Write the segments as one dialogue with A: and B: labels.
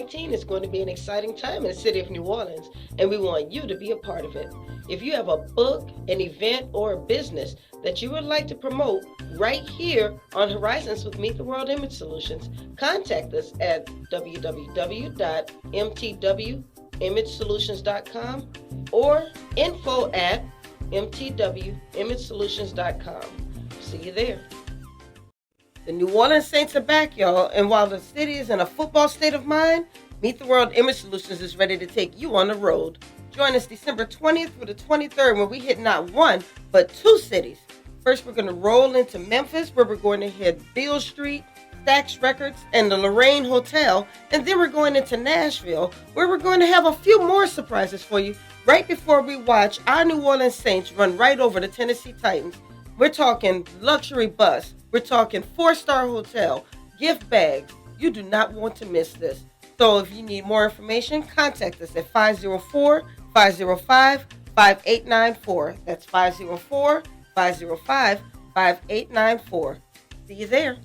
A: 2019 is going to be an exciting time in the city of New Orleans, and we want you to be a part of it. If you have a book, an event, or a business that you would like to promote right here on Horizons with Meet the World Image Solutions, contact us at www.mtwimagesolutions.com or info@mtwimagesolutions.com. See you there. The New Orleans Saints are back, y'all, and while the city is in a football state of mind, Meet the World Image Solutions is ready to take you on the road. Join us December 20th through the 23rd when we hit not one, but two cities. First, we're going to roll into Memphis, where we're going to hit Beale Street, Stax Records, and the Lorraine Hotel. And then we're going into Nashville, where we're going to have a few more surprises for you right before we watch our New Orleans Saints run right over the Tennessee Titans. We're talking luxury bus. We're talking 4-star hotel, gift bags. You do not want to miss this. So if you need more information, contact us at 504-505-5894. That's 504-505-5894. See you there.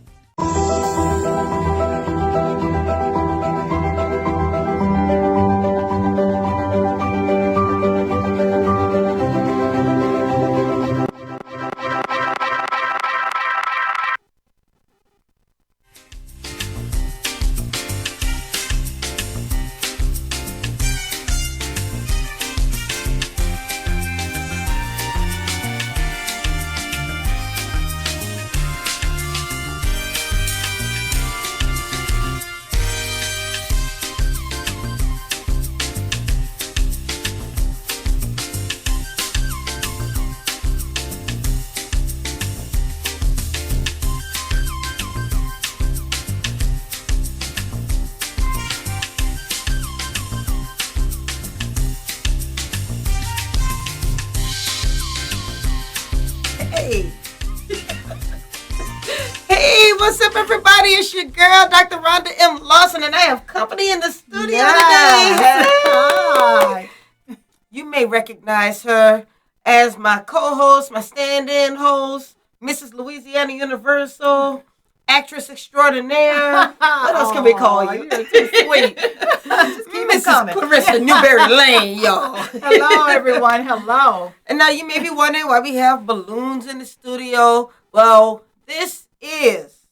A: Hey, what's up, everybody? It's your girl, Dr. Rhonda M Lawson, and I have company in the studio today.
B: Hi.
A: You may recognize her as my co-host, my stand-in host, Mrs. Louisiana Universal, actress extraordinaire. What else can we call you?
B: You're too sweet. Just keep it
A: Mrs.
B: coming.
A: Clarissa Newberry Lane, y'all.
B: Hello, everyone. Hello.
A: And now you may be wondering why we have balloons in the studio. Well, this is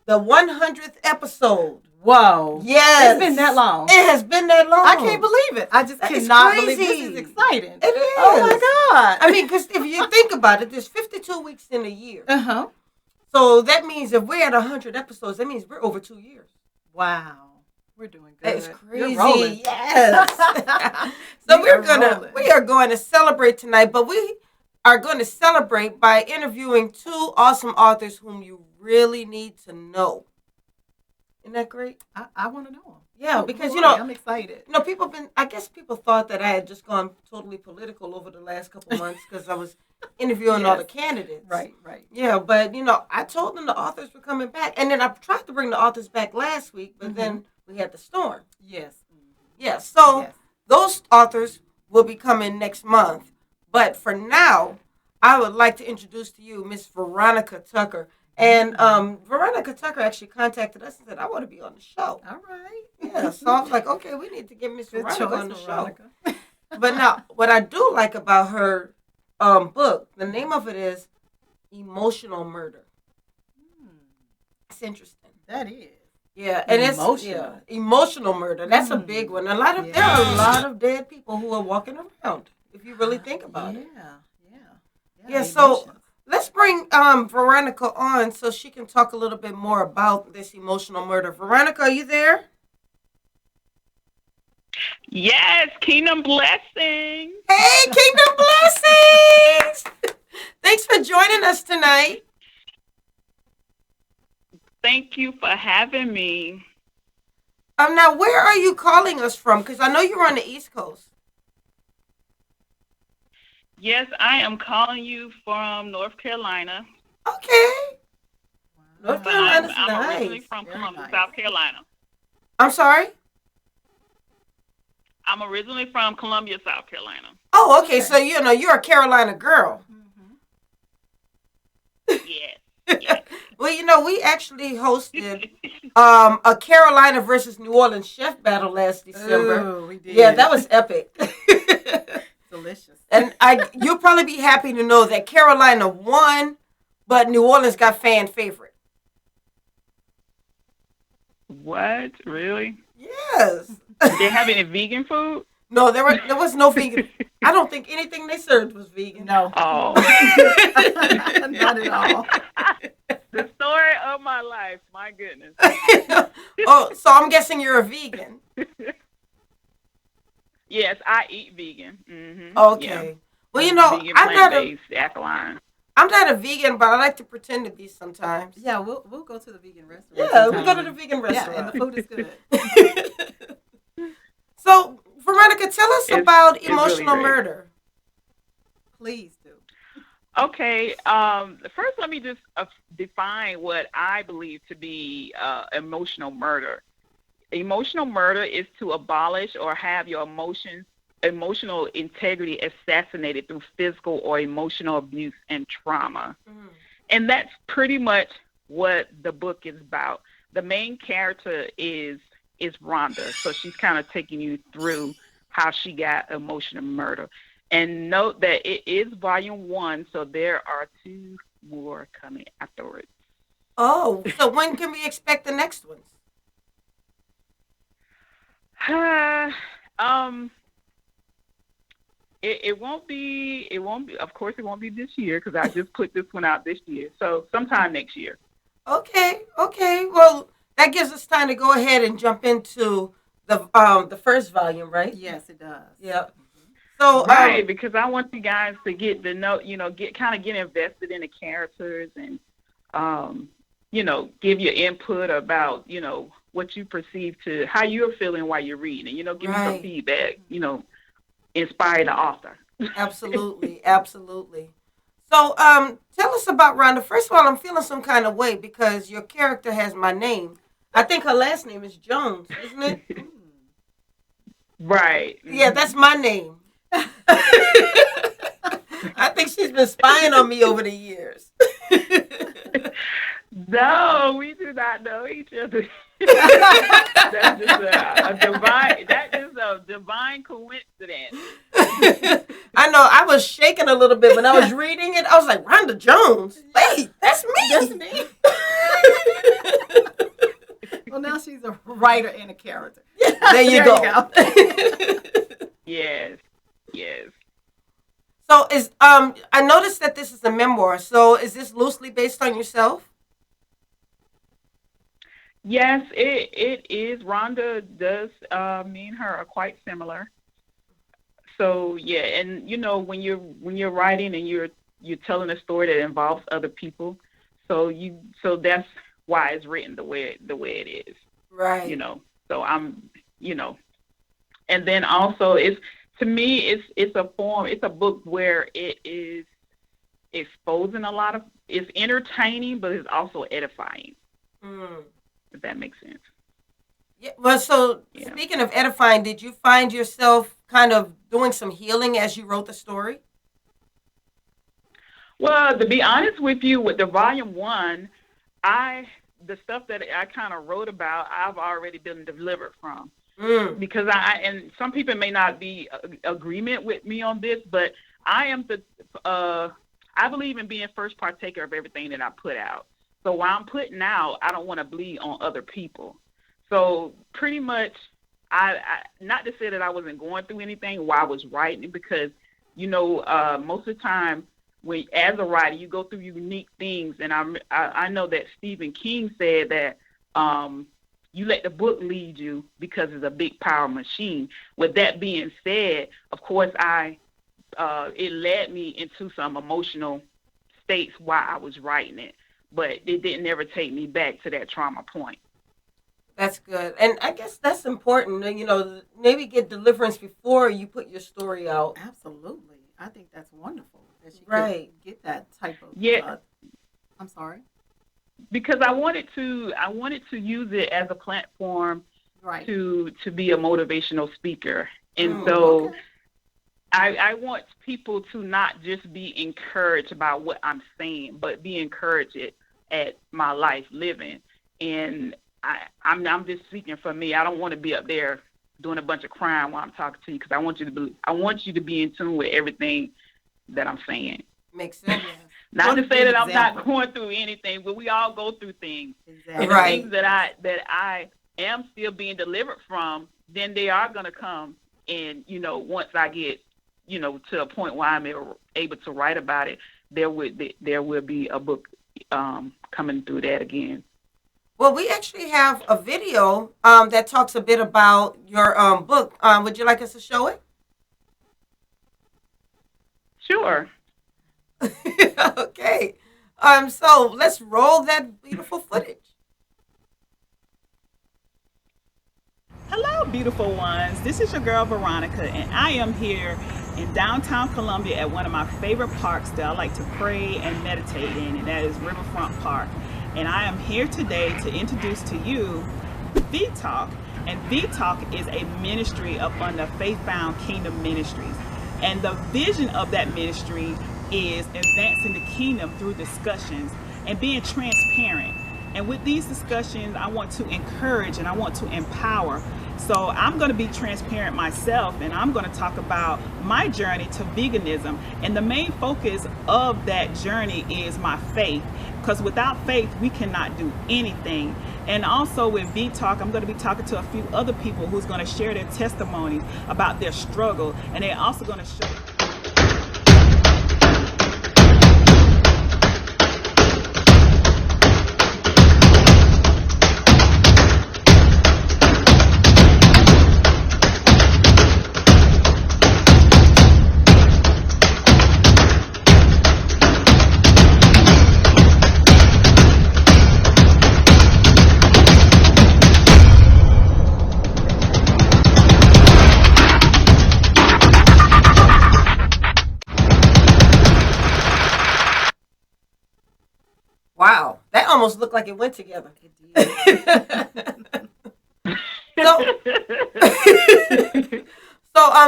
A: the 100th episode.
B: Whoa.
A: Yes.
B: It's been that long.
A: It has been that long.
B: I can't believe it. I just
A: That is
B: cannot
A: crazy.
B: believe this is exciting.
A: It is.
B: Oh, my God.
A: I mean, because if you think about it, there's 52 weeks in a year.
B: Uh-huh.
A: So that means if we're at 100 episodes, that means we're over 2 years.
B: Wow. We're doing good.
A: That is crazy.
B: You're rolling.
A: Yes. So we are going to celebrate tonight, but we are going to celebrate by interviewing two awesome authors whom you really need to know. Isn't that great?
B: I want to know them.
A: Yeah, because,
B: I'm excited.
A: I guess people thought that I had just gone totally political over the last couple months because I was interviewing all the candidates.
B: Right.
A: Yeah, but, I told them the authors were coming back. And then I tried to bring the authors back last week, but then we had the storm.
B: Yes.
A: Yeah, so those authors will be coming next month. But for now, I would like to introduce to you Miss Veronica Tucker. And Veronica Tucker actually contacted us and said, I want to be on the show.
B: All right.
A: Yeah, so I was like, okay, we need to get Miss Veronica on the
B: Veronica.
A: show. But now, what I do like about her book, the name of it is Emotional Murder. It's interesting.
B: That is.
A: Yeah, and
B: Emotional.
A: it's emotional murder. That's a big one. There are a lot of dead people who are walking around. If you really think about it. Yeah. So let's bring Veronica on so she can talk a little bit more about this emotional murder. Veronica, are you there?
C: Yes, kingdom blessings.
A: Hey, kingdom blessings! Thanks for joining us tonight.
C: Thank you for having me.
A: Now, where are you calling us from? Because I know you're on the East Coast.
C: Yes, I am calling you from North Carolina.
A: Okay. North Carolina's
C: I'm
A: nice.
C: originally from
B: Very
C: Columbia,
B: nice.
C: South Carolina.
A: I'm sorry?
C: I'm originally from Columbia, South Carolina.
A: Oh, okay. So, you're a Carolina girl.
C: Yes.
A: Well, we actually hosted a Carolina versus New Orleans chef battle last December.
B: Oh, we did.
A: Yeah, that was epic.
B: Delicious.
A: And you'll probably be happy to know that Carolina won, but New Orleans got fan favorite.
C: What? Really?
A: Yes.
C: Did they have any vegan food?
A: No, there was no vegan. I don't think anything they served was vegan.
B: No.
C: Oh.
B: Not at all.
C: The story of my life. My goodness.
A: Oh, so I'm guessing you're a vegan.
C: Yes, I eat vegan. Mm-hmm.
A: Okay.
C: Yeah.
A: Well,
C: Vegan,
A: I'm not a
C: plant-based, alkaline.
A: I'm not a vegan, but I like to pretend to be sometimes.
B: Yeah, we'll go to the vegan restaurant.
A: Yeah,
B: sometime.
A: we go to the vegan restaurant.
B: Yeah, and the food is good.
A: So, Veronica, tell us about
C: it's
A: emotional
C: really great.
A: murder.
B: Please do.
C: Okay. First, let me just define what I believe to be emotional murder. Emotional murder is to abolish or have your emotional integrity assassinated through physical or emotional abuse and trauma.
A: Mm.
C: And that's pretty much what the book is about. The main character is Rhonda. So she's kind of taking you through how she got emotional murder. And note that it is volume 1, so there are 2 more coming afterwards.
A: Oh, so when can we expect the next ones?
C: It won't be, of course it won't be this year because I just put this one out this year. So sometime next year.
A: Okay. Well, that gives us time to go ahead and jump into the first volume, right?
B: Yes, it does.
A: Yep. So
C: Right, because I want you guys to get to know, get invested in the characters and give your input about, what you perceive to how you're feeling while you're reading, give me some feedback, inspire the author.
A: Absolutely. So, tell us about Rhonda. First of all, I'm feeling some kind of way because your character has my name. I think her last name is Jones, isn't it?
C: Right.
A: Yeah, that's my name. I think she's been spying on me over the years.
C: No, we do not know each other. That's just a divine coincidence.
A: I know. I was shaking a little bit when I was reading it. I was like, Rhonda Jones. Wait, that's me.
B: That's me. Well, now she's a writer and a character.
A: There you go.
C: Yes.
A: So I noticed that this is a memoir. So is this loosely based on yourself?
C: Yes, it is. Rhonda does. Me and her are quite similar. So yeah, and when you're writing and you're telling a story that involves other people, so that's why it's written the way it is.
A: Right.
C: So I'm and then also it's to me it's a book where it is exposing it's entertaining, but it's also edifying. If that makes sense.
A: Yeah. Well, so speaking of edifying, did you find yourself kind of doing some healing as you wrote the story?
C: Well, to be honest with you, with the volume 1, the stuff that I kind of wrote about, I've already been delivered from. Because and some people may not be agreement with me on this, but I believe in being first partaker of everything that I put out. So while I'm putting out, I don't want to bleed on other people. So pretty much, I not to say that I wasn't going through anything while I was writing, because most of the time, as a writer, you go through unique things, and I know that Stephen King said that you let the book lead you because it's a big power machine. With that being said, of course, it led me into some emotional states while I was writing it, but it didn't ever take me back to that trauma point.
A: That's good. And I guess that's important, maybe get deliverance before you put your story out.
B: Absolutely. I think that's wonderful that you
A: Right.
B: could get that type of I'm sorry.
C: Because I wanted to use it as a platform to be a motivational speaker. And so I want people to not just be encouraged by what I'm saying, but be encouraged at my life living. And I'm just speaking for me. I don't want to be up there doing a bunch of crying while I'm talking to you, because I want you to be in tune with everything that I'm saying.
A: Makes sense.
C: Not to say that I'm not going through anything, but we all go through things.
B: Exactly.
C: And the things that I am still being delivered from, then they are going to come. And, once I get, to a point where I'm able to write about it, there will be a book coming through that again.
A: Well, we actually have a video that talks a bit about your book. Would you like us to show it?
C: Sure.
A: Okay. So let's roll that beautiful footage.
D: Hello, beautiful ones. This is your girl, Veronica, and I am here in downtown Columbia at one of my favorite parks that I like to pray and meditate in, and that is Riverfront Park. And I am here today to introduce to you V-Talk. And V-Talk is a ministry up under Faith-Bound Kingdom Ministries. And the vision of that ministry is advancing the kingdom through discussions and being transparent. And with these discussions, I want to encourage and I want to empower. So I'm going to be transparent myself, and I'm going to talk about my journey to veganism. And the main focus of that journey is my faith, because without faith, we cannot do anything. And also with V-Talk, I'm going to be talking to a few other people who's going to share their testimony about their struggle. And they're also going to show...
A: Wow, that almost looked like it went together.
B: It did.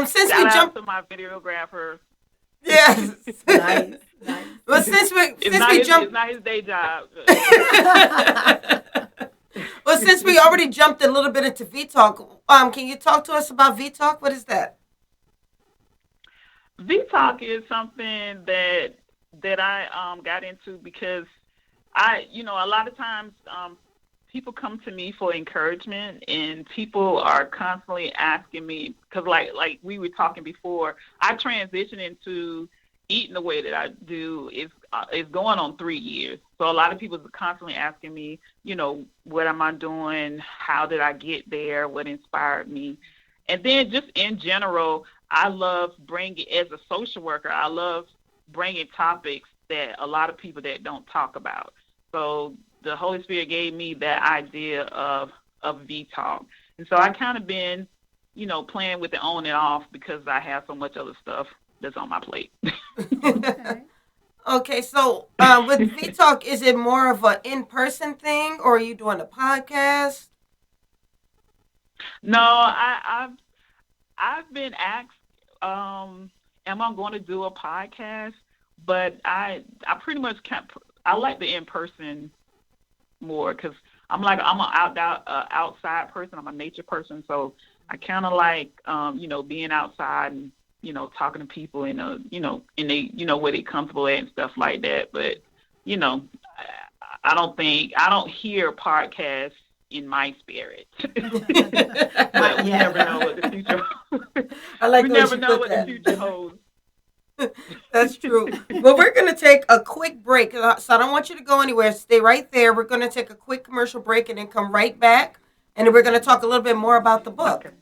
A: Since
C: Shout
A: we jumped
C: to my videographer.
A: Yes.
B: Nice.
A: Well, since we
C: It's
A: jumped,
C: not his day job.
A: well, since we already jumped a little bit into V-Talk, can you talk to us about V-Talk? What is that?
C: V-Talk is something that I got into because a lot of times people come to me for encouragement, and people are constantly asking me, because like we were talking before, I transitioned into eating the way that I do is going on 3 years. So a lot of people are constantly asking me, what am I doing? How did I get there? What inspired me? And then just in general, I love bringing, as a social worker, I love bringing topics that a lot of people that don't talk about. So the Holy Spirit gave me that idea of V-Talk. And so I kind of been, playing with it on and off because I have so much other stuff that's on my plate.
A: Okay, so with V-Talk, is it more of an in-person thing, or are you doing a podcast?
C: No, I've been asked, am I going to do a podcast? But I pretty much can't. I like the in-person more because I'm an outside person. I'm a nature person, so I kind of like being outside and talking to people and and they where they comfortable at and stuff like that. But I don't hear podcasts in my spirit. But we never know what the future holds.
A: I like
C: we never know what the future holds.
A: That's true. Well, we're going to take a quick break, so I don't want you to go anywhere. Stay right there. We're going to take a quick commercial break and then come right back, and then we're going to talk a little bit more about the book. Okay.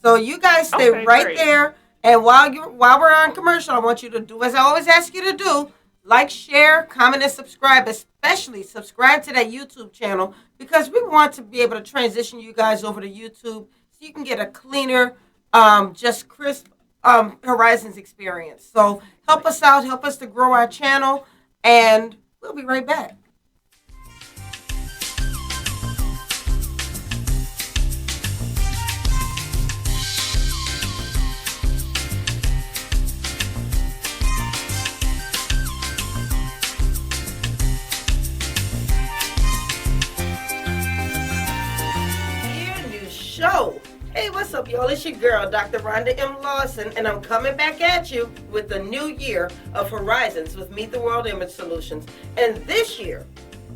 A: So you guys stay right there, and while we're on commercial, I want you to do as I always ask you to do: like, share, comment, and subscribe. Especially subscribe to that YouTube channel, because we want to be able to transition you guys over to YouTube so you can get a cleaner, just crisp Horizons experience. So help us out, help us to grow our channel, and we'll be right back. Hey, what's up, y'all? It's your girl, Dr. Rhonda M Lawson, and I'm coming back at you with the new year of Horizons with Meet the World Image Solutions. And this year,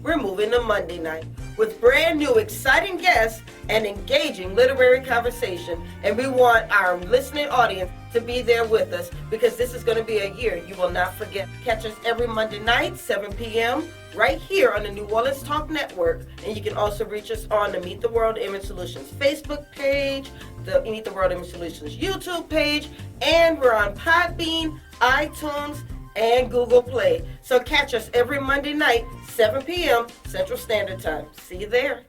A: we're moving to Monday night with brand new exciting guests and engaging literary conversation. And we want our listening audience to be there with us because this is going to be a year you will not forget. Catch us every Monday night, 7 p.m., right here on the New Orleans Talk Network. And you can also reach us on the Meet the World Image Solutions Facebook page, the Meet the World Image Solutions YouTube page, and we're on Podbean, iTunes, and Google Play. So catch us every Monday night, 7 p.m. Central Standard Time. See you there.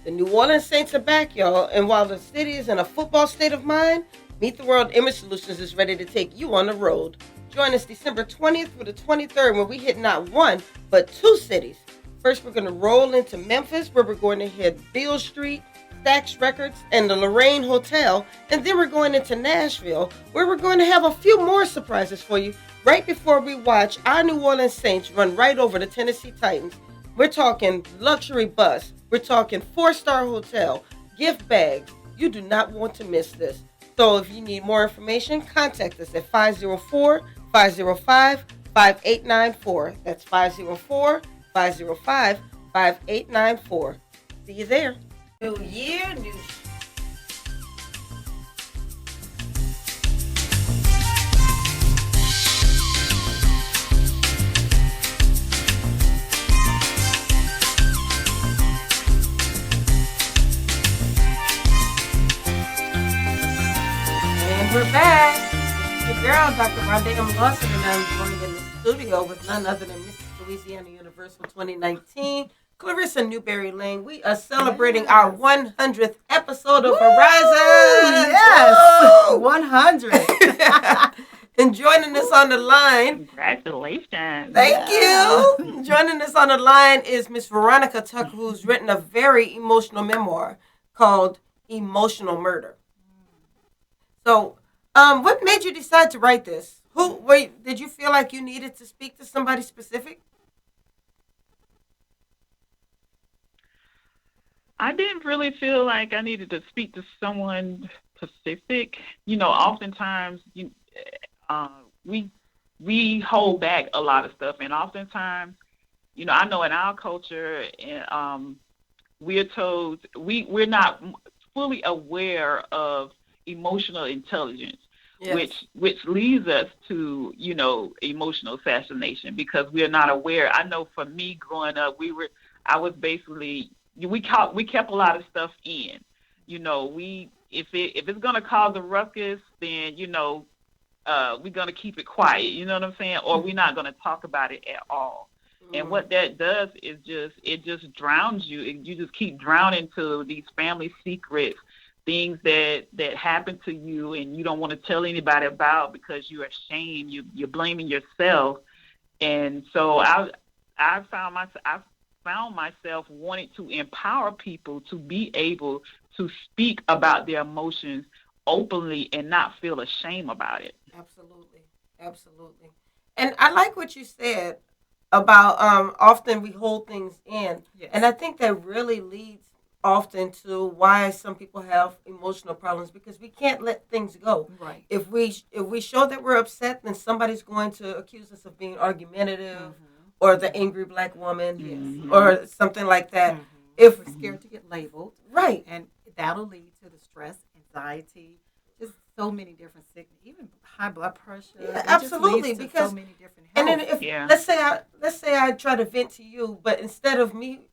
A: The New Orleans Saints are back, y'all. And while the city is in a football state of mind, Meet the World Image Solutions is ready to take you on the road. Join us December 20th through the 23rd when we hit not one, but two cities. First, we're going to roll into Memphis, where we're going to hit Beale Street, Stax Records, and the Lorraine Hotel. And then we're going into Nashville, where we're going to have a few more surprises for you right before we watch our New Orleans Saints run right over the Tennessee Titans. We're talking luxury bus. We're talking 4-star hotel, gift bags. You do not want to miss this. So if you need more information, contact us at 504-505-5894. That's 504-505-5894. See you there. New year, new... We're back. It's your girl, Dr. Rhonda M Lawson, and I'm joined in the studio with none other than Mrs. Louisiana Universal 2019, Clarissa Newberry Lane. We are celebrating our 100th episode of Horizons.
B: Yes, woo! 100.
A: And joining us on the line.
C: Congratulations.
A: Thank you. Joining us on the line is Miss Veronica Tucker, who's written a very emotional memoir called Emotional Murder. So, what made you decide to write this? Did you feel like you needed to speak to somebody specific?
C: I didn't really feel like I needed to speak to someone specific. Oftentimes we hold back a lot of stuff, and oftentimes, I know in our culture, we're told we're not fully aware of emotional intelligence, yes, which leads us to emotional assassination because we're not aware. I know for me growing up, we kept a lot of stuff in. If it's gonna cause a ruckus, then we're gonna keep it quiet. You know what I'm saying? Or we're not gonna talk about it at all. And what that does is it just drowns you, and you just keep drowning to these family secrets, things that happen to you and you don't want to tell anybody about because you're ashamed, you're blaming yourself. And so I found myself wanting to empower people to be able to speak about their emotions openly and not feel ashamed about it.
A: Absolutely. And I like what you said about often we hold things in. Yes. And I think that really leads often to why some people have emotional problems, because we can't let things go. Right. If we show that we're upset, then somebody's going to accuse us of being argumentative, or the angry black woman, or something like that. If
B: we're scared to get labeled,
A: right,
B: and that'll lead to the stress, anxiety, just so many different sickness, even high blood pressure.
A: Yeah, absolutely, because
B: so many different health.
A: And then if let's say I try to vent to you, but instead of me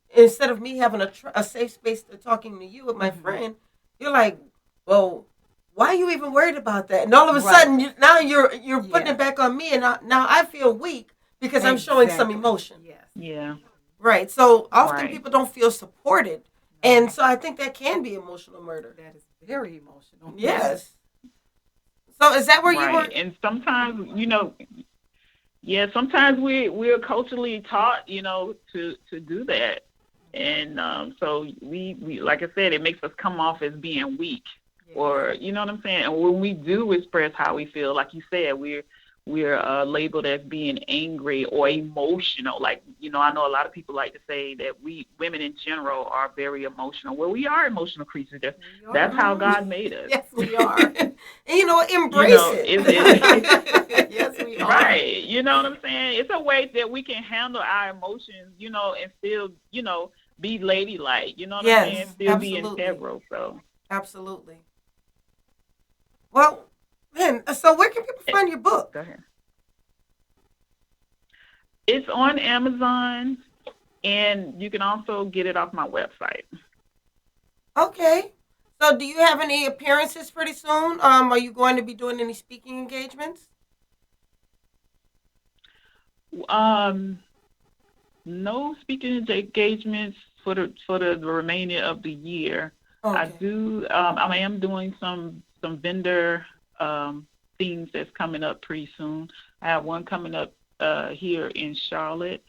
A: having a safe space to talking to you with my friend, you're like, well, why are you even worried about that? And all of a sudden, you're putting it back on me, and now I feel weak because I'm showing some emotion.
B: Yes.
C: Yeah.
A: Right. So often people don't feel supported, and so I think that can be emotional murder.
B: That is very emotional.
A: Yes. So is that where you were?
C: And sometimes, sometimes we're culturally taught, to do that. And so we like I said, it makes us come off as being weak, or you know what I'm saying. And when we do express how we feel, like you said, we're we're labeled as being angry or emotional. Like, I know a lot of people like to say that we women in general are very emotional. Well, we are emotional creatures. That's how God made us.
B: Yes, we are.
A: And embrace it.
B: Yes, we are.
C: Right. You know what I'm saying? It's a way that we can handle our emotions, and still, be ladylike. You know what I'm saying? Still
A: absolutely.
C: Be integral. So.
A: Absolutely. Well, man, so where can people find your book?
C: Go ahead. It's on Amazon, and you can also get it off my website.
A: Okay. So do you have any appearances pretty soon? Are you going to be doing any speaking engagements?
C: No speaking engagements for the remainder of the year. Okay. I am doing some vendor things that's coming up pretty soon. I have one coming up here in Charlotte.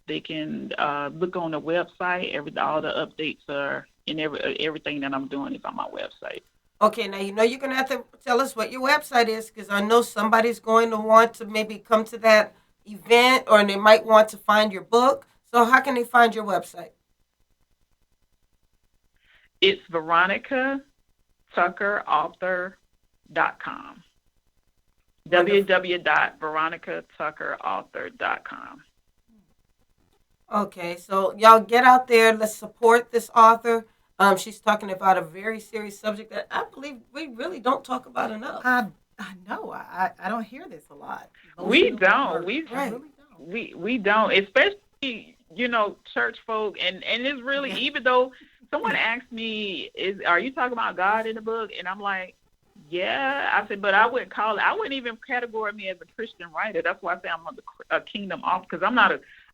C: They can look on the website. All the updates are in everything that I'm doing is on my website.
A: Okay, now you're going to have to tell us what your website is, because I know somebody's going to want to maybe come to that event, or they might want to find your book. So how can they find your website?
C: It's veronicatuckerauthor.com. www.veronicatuckerauthor.com.
A: Okay, so y'all get out there. Let's support this author. She's talking about a very serious subject that I believe we really don't talk about enough.
B: I know. I don't hear this a lot.
C: We don't. We don't. Especially, church folk. And it's really, even though someone asked me, are you talking about God in the book? And I'm like, yeah. I said, but I wouldn't even categorize me as a Christian writer. That's why I say I'm a kingdom author, because I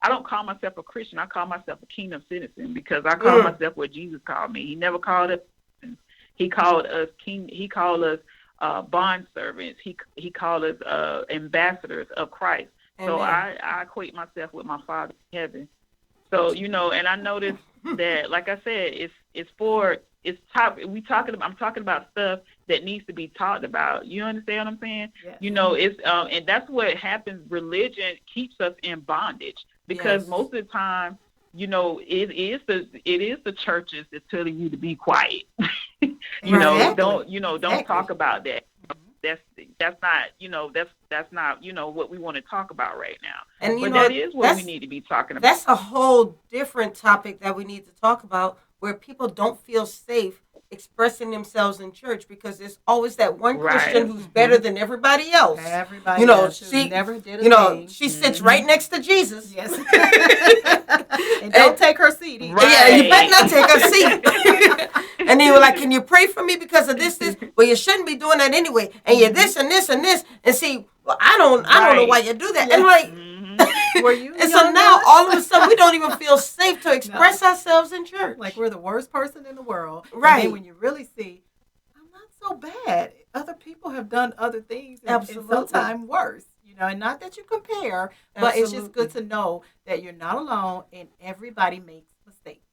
C: don't call myself a Christian. I call myself a kingdom citizen, because I call myself what Jesus called me. He never called us. He called us king. He called us bond servants. He called us ambassadors of Christ. Amen. So I equate myself with my Father in heaven. So, and I noticed that, like I said, I'm talking about stuff that needs to be talked about. You understand what I'm saying? Yes. And that's what happens. Religion keeps us in bondage, because most of the time, it is the churches that's telling you to be quiet. Don't talk about that. That's not what we want to talk about right now. And that is what we need to be talking about.
A: That's a whole different topic that we need to talk about, where people don't feel safe expressing themselves in church, because there's always that one Christian who's better than everybody else.
B: Everybody else she never did a thing.
A: She sits right next to Jesus.
B: Yes. And don't take her seat either.
A: Right. Yeah, you better not take her seat. And they were like, can you pray for me because of this? Well, you shouldn't be doing that anyway. And you're this and this and this. And see, well, I don't know why you do that. And like,
B: were you?
A: And so now all of a sudden we don't even feel safe to express ourselves in church.
B: Like we're the worst person in the world.
A: Right.
B: And then when you really see, I'm not so bad. Other people have done other things and sometimes worse. And not that you compare, but it's just good to know that you're not alone and everybody makes mistakes.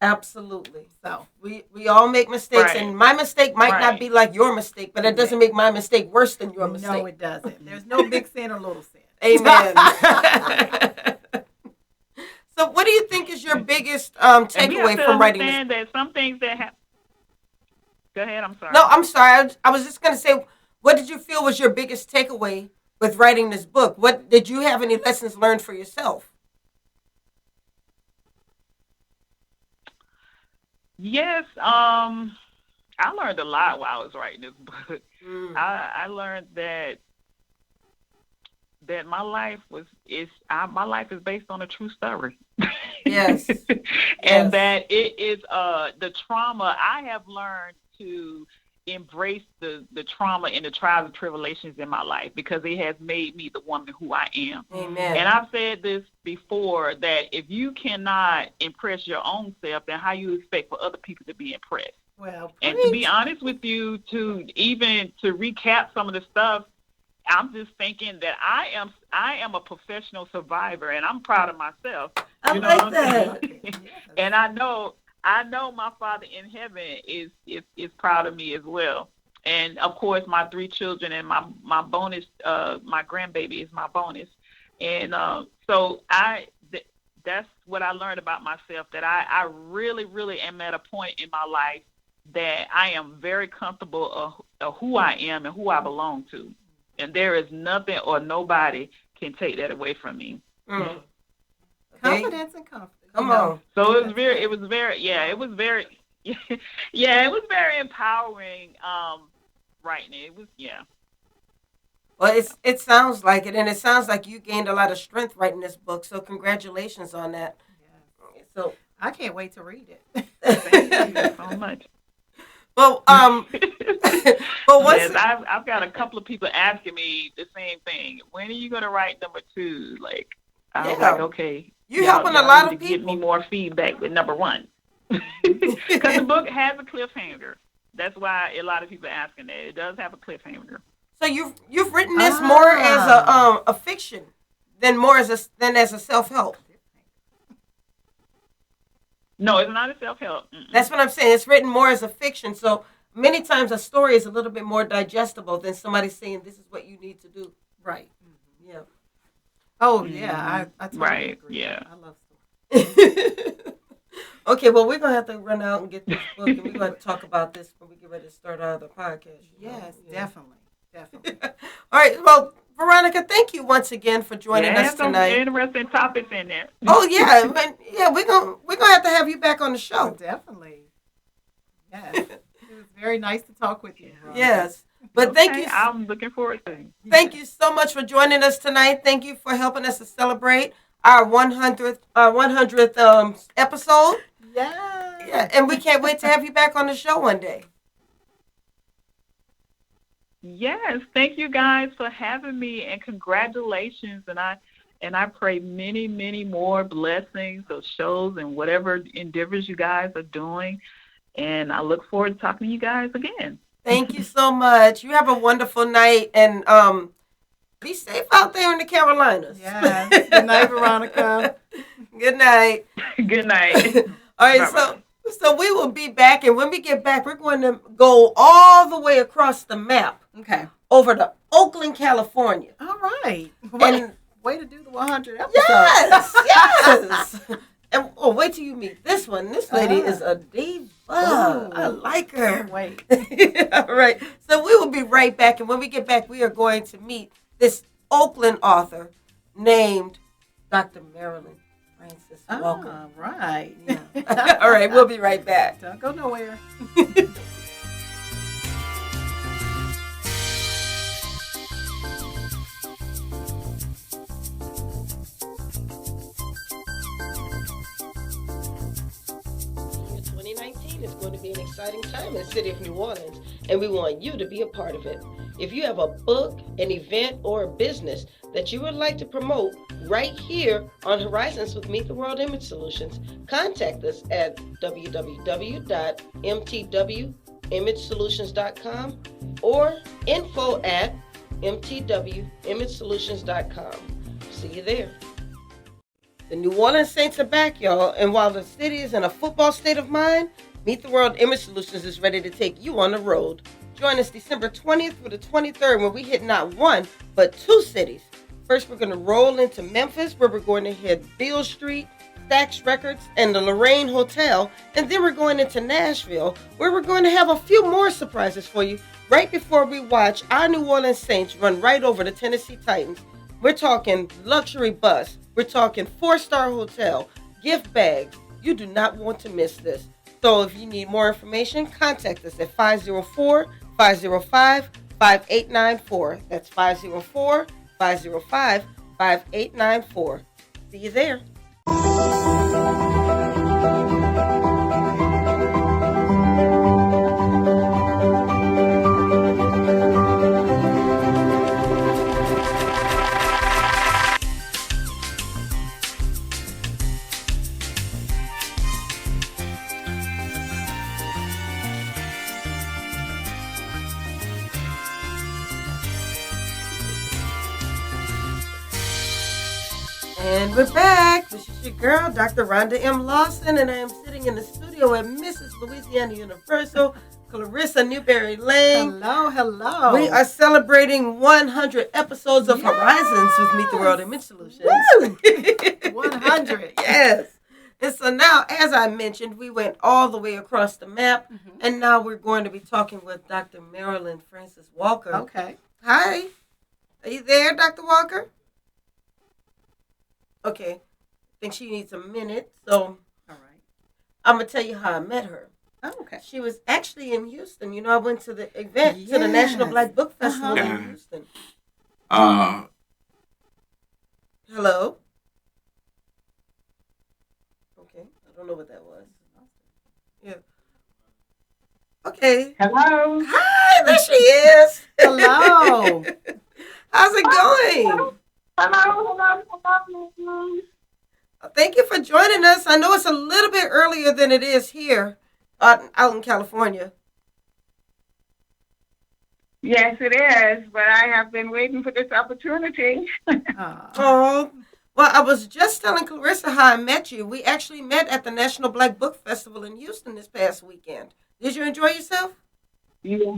A: Absolutely. So we all make mistakes, and my mistake might not be like your mistake, but it doesn't make my mistake worse than your mistake.
B: No, it doesn't. There's no big sin or little sin.
A: Amen. So what do you think is your biggest takeaway from writing this?
C: That some things that happen. Go ahead, I'm sorry.
A: No, I'm sorry. I was just going to say, what did you feel was your biggest takeaway with writing this book? What did you have any lessons learned for yourself?
C: Yes, I learned a lot while I was writing this book. I learned that my life is based on a true story.
A: Yes.
C: And that it is the trauma. I have learned to embrace the trauma and the trials and tribulations in my life, because it has made me the woman who I am.
A: Amen.
C: And I've said this before, that if you cannot impress your own self, then how you expect for other people to be impressed?
B: Well,
C: and to be honest with you, to recap some of the stuff, I'm just thinking that I am a professional survivor, and I'm proud of myself.
A: I like that.
C: And I know my Father in heaven is proud of me as well. And of course, my 3 children and my bonus, my grandbaby is my bonus. And that's what I learned about myself, that I really, really am at a point in my life that I am very comfortable of who I am and who I belong to. And there is nothing or nobody can take that away from me.
B: Mm. Confidence and comfort.
A: Come on.
C: So it was very empowering, writing it. It was,
A: Well, it sounds like it, and it sounds like you gained a lot of strength writing this book. So congratulations on that.
B: Yes.
A: So
B: I can't wait to read it.
C: Thank you so much.
A: Well,
C: yes, I've got a couple of people asking me the same thing. When are you going to write number 2? Like, I was like, okay.
A: You're helping a lot of people.
C: Give me more feedback with number 1. Because the book has a cliffhanger. That's why a lot of people are asking that. It does have a cliffhanger.
A: So you've written this more as a fiction than as a self-help.
C: No, it's not a self-help.
A: That's what I'm saying. It's written more as a fiction. So many times a story is a little bit more digestible than somebody saying this is what you need to do.
B: Right.
A: Mm-hmm. Yeah.
B: Oh, yeah. I totally agree.
C: Yeah.
B: I love stories.
A: Okay, well, we're going to have to run out and get this book, and we're going to talk about this when we get ready to start our other podcast.
B: Yes, definitely.
A: All right. Well, Veronica, thank you once again for joining us tonight.
C: Some interesting topics in there.
A: Oh yeah, we're gonna have to have you back on the show.
B: Oh, definitely. Yes, it was very nice to talk with you. Veronica.
A: Yes, but thank you.
C: I'm looking forward to it.
A: Thank you so much for joining us tonight. Thank you for helping us to celebrate our 100th episode. Yeah, and we can't wait to have you back on the show one day.
C: Yes, thank you guys for having me, and congratulations. And I pray many, many more blessings of shows and whatever endeavors you guys are doing. And I look forward to talking to you guys again.
A: Thank you so much. You have a wonderful night, and be safe out there in the Carolinas.
B: Yes. Good night, Veronica.
A: Good night.
C: Good night.
A: All right,
C: Bye-bye.
A: So we will be back, and when we get back, we're going to go all the way across the map.
B: Okay.
A: Over to Oakland, California.
B: All right. Way to do the 100 episode.
A: Yes. And wait till you meet this one. This lady is a diva. I like her.
B: Wait.
A: All right. So we will be right back, and when we get back, we are going to meet this Oakland author named Dr. Marilyn. Francis, welcome.
B: Right.
A: Yeah. All right, we'll be right back.
B: Don't go nowhere.
A: It's going to be an exciting time in the city of New Orleans, and we want you to be a part of it. If you have a book, an event, or a business that you would like to promote right here on Horizons with Meet the World Image Solutions, contact us at www.mtwimagesolutions.com or info@mtwimagesolutions.com. See you there. The New Orleans Saints are back, y'all, and while the city is in a football state of mind, Meet the World Image Solutions is ready to take you on the road. Join us December 20th through the 23rd when we hit not one, but 2 cities. First, we're going to roll into Memphis, where we're going to hit Beale Street, Stax Records, and the Lorraine Hotel. And then we're going into Nashville, where we're going to have a few more surprises for you right before we watch our New Orleans Saints run right over the Tennessee Titans. We're talking luxury bus. We're talking 4-star hotel, gift bags. You do not want to miss this. So if you need more information, contact us at 504-505-5894. That's 504-505-5894. See you there. And we're back. This is your girl, Dr. Rhonda M Lawson, and I am sitting in the studio at Mrs. Louisiana Universal, Clarissa Newberry Lane.
B: Hello.
A: We are celebrating 100 episodes of Horizons with Meet the World Image Solutions.
B: Woo! 100.
A: Yes. And so now, as I mentioned, we went all the way across the map, and now we're going to be talking with Dr. Marilyn Francis Walker.
B: Okay.
A: Hi. Are you there, Dr. Walker? Okay. I think she needs a minute, so
B: All right.
A: I'm going to tell you how I met her.
B: Oh, okay.
A: She was actually in Houston. You know, I went to the event, to the National Black Book Festival in Houston. Hello? Okay, I don't know what that was. Yeah. Okay.
C: Hello.
A: Hi, there she is.
B: Hello.
A: How's it going?
C: Hello.
A: Thank you for joining us. I know it's a little bit earlier than it is here out in California.
C: Yes, it is, but I have been waiting for this opportunity.
A: Oh, well, I was just telling Clarissa how I met you. We actually met at the National Black Book Festival in Houston this past weekend. Did you enjoy yourself?
C: Yeah,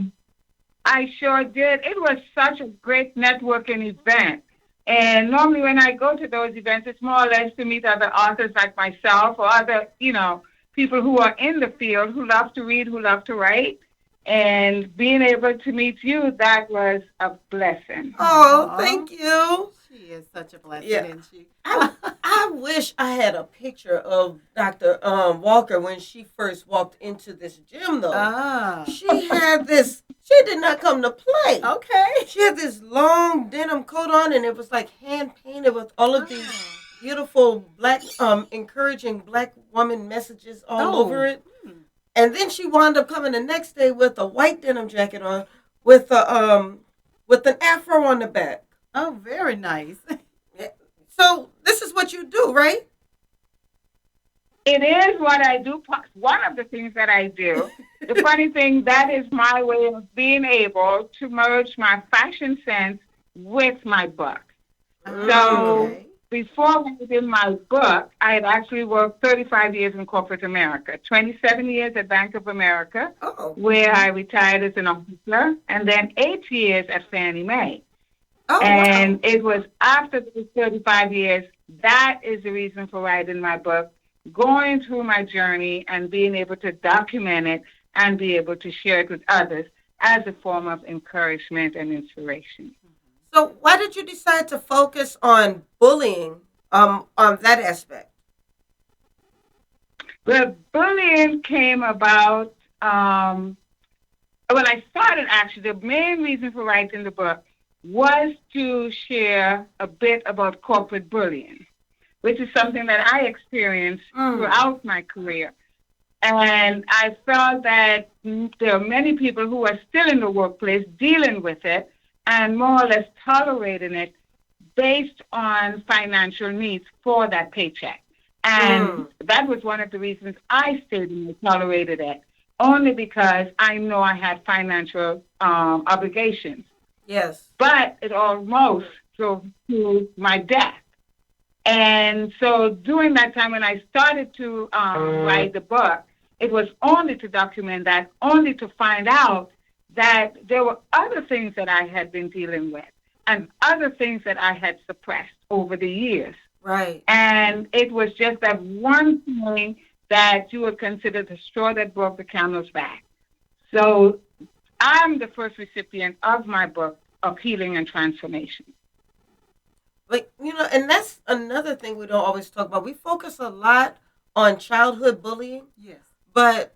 C: I sure did. It was such a great networking event. And normally when I go to those events, it's more or less to meet other authors like myself or other, people who are in the field, who love to read, who love to write. And being able to meet you, that was a blessing.
A: Oh, thank you.
B: She is such a blessing,
A: Yeah.
B: isn't she?
A: I wish I had a picture of Dr. Walker when she first walked into this gym, though. She had this, she did not come to play.
B: Okay.
A: She had this long denim coat on, and it was like hand painted with all of these beautiful black, encouraging black woman messages all over it. And then she wound up coming the next day with a white denim jacket on, with an afro on the back.
B: Oh, very nice.
A: So this is what you do, right?
C: It is what I do. One of the things that I do. The funny thing, that is my way of being able to merge my fashion sense with my book. So before I was in my book, I had actually worked 35 years in corporate America, 27 years at Bank of America, where I retired as an officer, and then 8 years at Fannie Mae. And it was after those 35 years, that is the reason for writing my book, going through my journey and being able to document it and be able to share it with others as a form of encouragement and inspiration.
A: So why did you decide to focus on bullying on that aspect?
C: The bullying came about when I started, actually. The main reason for writing the book was to share a bit about corporate bullying, which is something that I experienced throughout my career. And I felt that there are many people who are still in the workplace dealing with it and more or less tolerating it based on financial needs for that paycheck. And that was one of the reasons I stayed and tolerated it, only because I know I had financial obligations.
A: Yes.
C: But it almost drove to my death. And so during that time when I started to write the book, it was only to document that, only to find out that there were other things that I had been dealing with and other things that I had suppressed over the years.
A: Right.
C: And it was just that one thing that you would consider the straw that broke the camel's back. So I'm the first recipient of my book of healing and transformation.
A: Like, and that's another thing we don't always talk about. We focus a lot on childhood bullying. Yes. But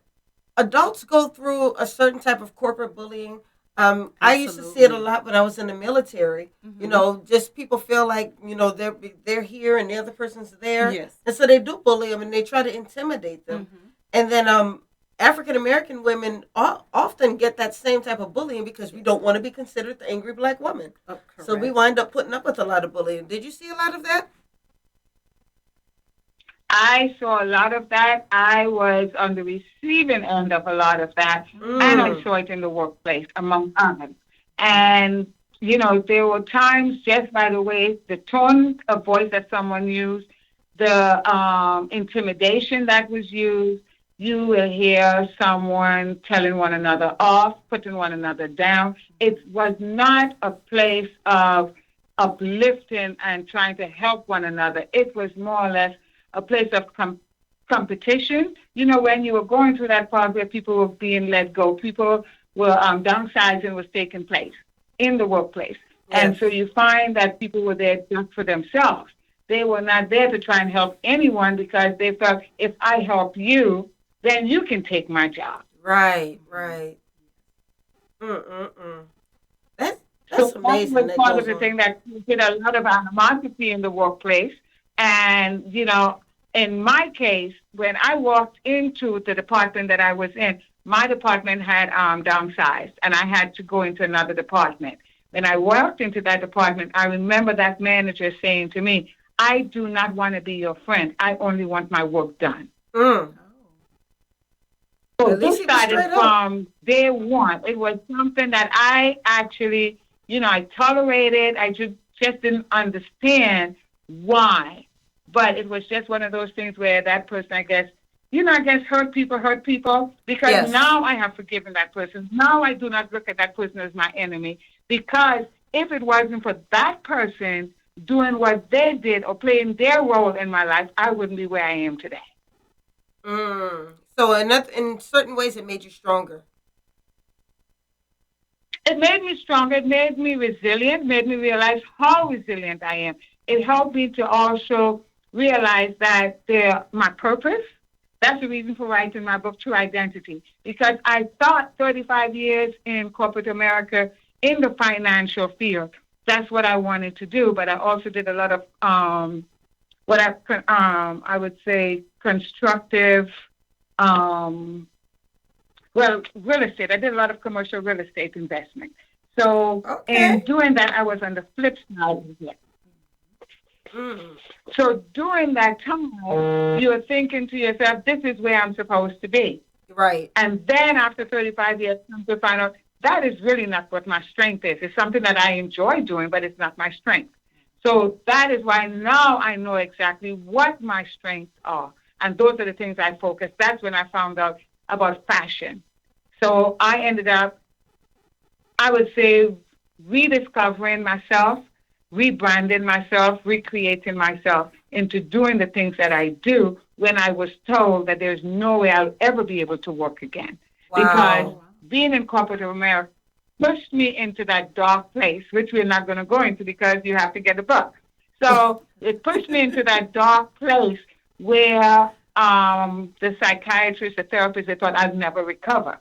A: adults go through a certain type of corporate bullying. I used to see it a lot when I was in the military. Just people feel like, they're here and the other person's there. Yes. And so they do bully them and they try to intimidate them. And then African-American women often get that same type of bullying because we don't want to be considered the angry black woman. So we wind up putting up with a lot of bullying. Did you see a lot of that?
C: I saw a lot of that. I was on the receiving end of a lot of that. And I saw it in the workplace, among others. And, there were times just by the way, the tone of voice that someone used, the intimidation that was used,
E: you will hear someone telling one another off, putting one another down. It was not a place of uplifting and trying to help one another. It was more or less a place of competition. You know, when you were going through that part where people were being let go, people were downsizing was taking place in the workplace. Yes. And so you find that people were there just for themselves. They were not there to try and help anyone because they felt if I help you, then you can take my job.
A: Right. That's amazing.
E: That was part of the thing that did a lot of animosity in the workplace. And, you know, in my case, when I walked into the department that I was in, my department had downsized, and I had to go into another department. When I walked into that department, I remember that manager saying to me, I do not want to be your friend. I only want my work done. So this started from day one. It was something that I actually, you know, I tolerated. I just didn't understand why. But it was just one of those things where that person, I guess, hurt people. Because now I have forgiven that person. Now I do not look at that person as my enemy. Because if it wasn't for that person doing what they did or playing their role in my life, I wouldn't be where I am today.
A: So in certain ways, it made you stronger.
E: It made me stronger. It made me resilient, made me realize how resilient I am. It helped me to also realize that my purpose, that's the reason for writing my book, True Identity, because I thought 35 years in corporate America in the financial field, that's what I wanted to do. But I also did a lot of I would say constructive, real estate. I did a lot of commercial real estate investment. So in doing that, I was on the flip side of it. So during that time, you're thinking to yourself, this is where I'm supposed to be.
A: Right.
E: And then after 35 years, come to find out that is really not what my strength is. It's something that I enjoy doing, but it's not my strength. So that is why now I know exactly what my strengths are. And those are the things I focus. That's when I found out about fashion. So I ended up, I would say, rediscovering myself, rebranding myself, recreating myself into doing the things that I do when I was told that there's no way I'll ever be able to work again. Wow. Because being in corporate America pushed me into that dark place, which we're not going to go into because you have to get a book. So it pushed me into that dark place where the psychiatrist, the therapist, they thought I'd never recover.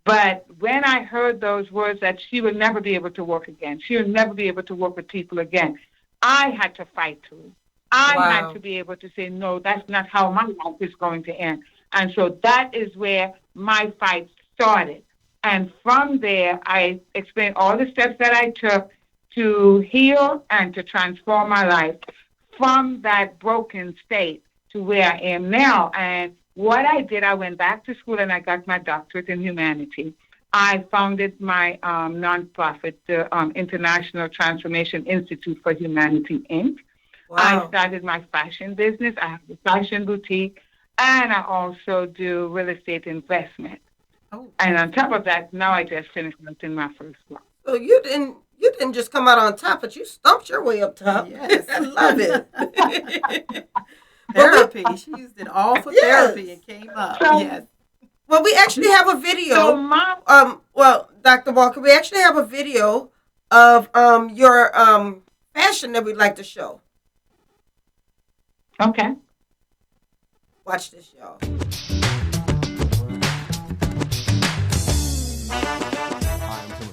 E: But when I heard those words that she would never be able to work again, she would never be able to work with people again, I had to fight through. I had to be able to say, no, that's not how my life is going to end. And so that is where my fight started. And from there, I explained all the steps that I took to heal and to transform my life from that broken state to where I am now. And what I did, I went back to school and I got my doctorate in humanity. I founded my nonprofit, the International Transformation Institute for Humanity, Inc. Wow. I started my fashion business. I have a fashion boutique, and I also do real estate investment. Oh. And on top of that, now I just finished in my first book.
A: So you didn't just come out on top, but you stumped your way up top.
B: Yes,
A: I love it.
B: Therapy. She used it all for therapy and came up. So, yes.
A: Well, we actually have a video. Dr. Walker, we actually have a video of your fashion that we'd like to show.
E: Okay.
A: Watch this, y'all.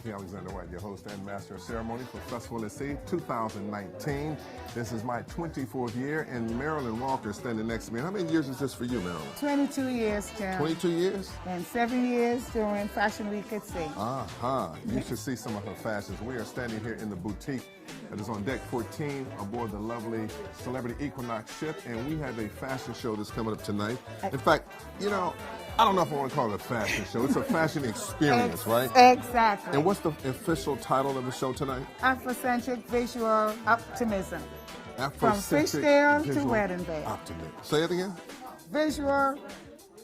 F: Alexander White, your host and master of ceremony for Festival at Sea 2019. This is my 24th year, and Marilyn Walker standing next to me. How many years is this for you, Marilyn?
G: 22 years, Jim.
F: 22 years?
G: And 7 years during Fashion Week at Sea.
F: You should see some of her fashions. We are standing here in the boutique that is on deck 14 aboard the lovely Celebrity Equinox ship, and we have a fashion show that's coming up tonight. In fact, you know, I don't know if I want to call it a fashion show. It's a fashion experience, right?
G: Exactly.
F: And what's the official title of the show tonight?
G: Afrocentric Visual Optimism. From
F: Afrocentric
G: fishtail to wedding band.
F: Optimism. Say it again.
G: Visual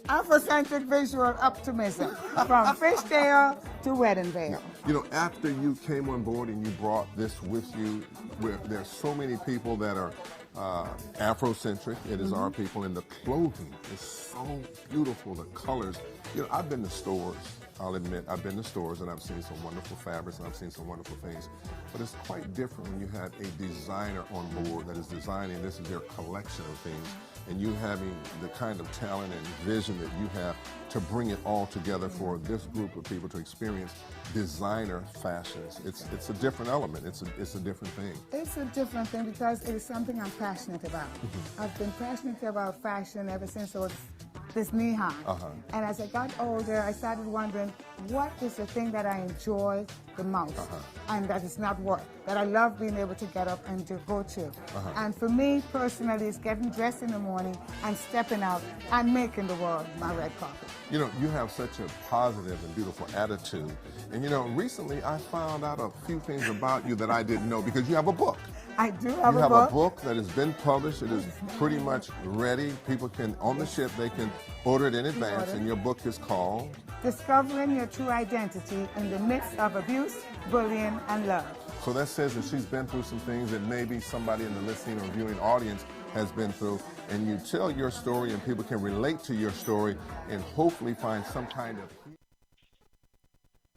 G: Afrocentric visual optimism from fishtail to wedding veil.
F: You know, after you came on board and you brought this with you, where there's so many people that are Afrocentric, it is our people, and the clothing is so beautiful, the colors. You know, I've been to stores, I'll admit, I've been to stores and I've seen some wonderful fabrics and I've seen some wonderful things, but it's quite different when you have a designer on board that is designing, this is their collection of things, and you having the kind of talent and vision that you have to bring it all together for this group of people to experience designer fashions. It's a different element. It's a different thing.
G: It's a different thing because it is something I'm passionate about. I've been passionate about fashion ever since I was this knee-high. And as I got older, I started wondering, what is the thing that I enjoy the most? And that is not work, that I love being able to get up and to go to. And for me, personally, it's getting dressed in the morning and stepping out and making the world my red carpet.
F: You know, you have such a positive and beautiful attitude. And you know, recently I found out a few things about you that I didn't know because you have a book.
G: I do have
F: You
G: a
F: have
G: book.
F: a book that has been published. It is pretty much ready. People can, on the ship, they can order it in advance. And your book is called?
G: Discovering Your True Identity in the Midst of Abuse, Bullying, and Love.
F: So that says that she's been through some things that maybe somebody in the listening or viewing audience has been through. And you tell your story and people can relate to your story and hopefully find some kind of...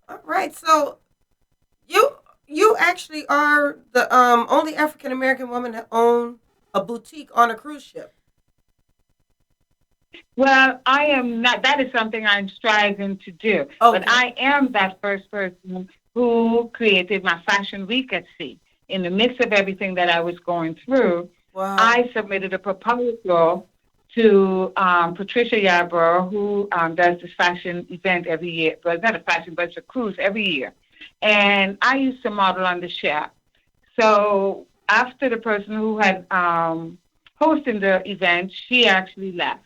A: All right, so you actually are the only African American woman to own a boutique on a cruise ship.
E: Well, I am not. That is something I'm striving to do.
A: Okay.
E: But I am that first person who created my fashion week at sea. In the midst of everything that I was going through,
A: Wow.
E: I submitted a proposal to Patricia Yarborough, who does this fashion event every year. Well, it's not a fashion, but it's a cruise every year. And I used to model on the ship. So after the person who had hosted the event, she actually left.